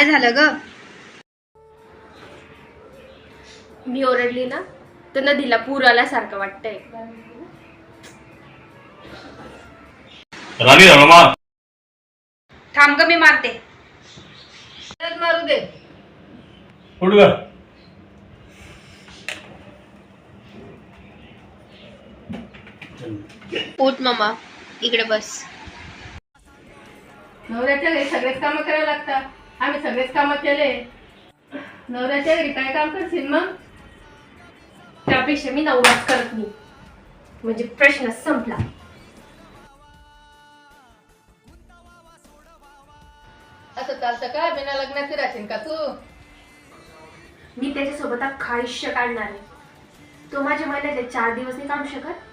काय झालं ग? मी ओरडली ना तर नदीला पूर आल्यासारखं वाटतंय. राणी रमा थांब ग, मी मारते. मारू दे. उठ ग. उठ मम्मा, इकडे बस. नवऱ्याच्या घरी सगळेच कामं करायला लागतात. आम्ही सगळेच कामं केले. नवऱ्याच्या घरी काय काम करशील मग? त्यापेक्षा मी नवराच करत नाही, म्हणजे प्रश्न संपला. असं चालतं का? बिना लग्नाची राहशील का तू? मी त्याच्यासोबत अख्खं आयुष्य काढणार आहे. तो माझ्या महिन्यातले 4 दिवस नाही काढू शकत.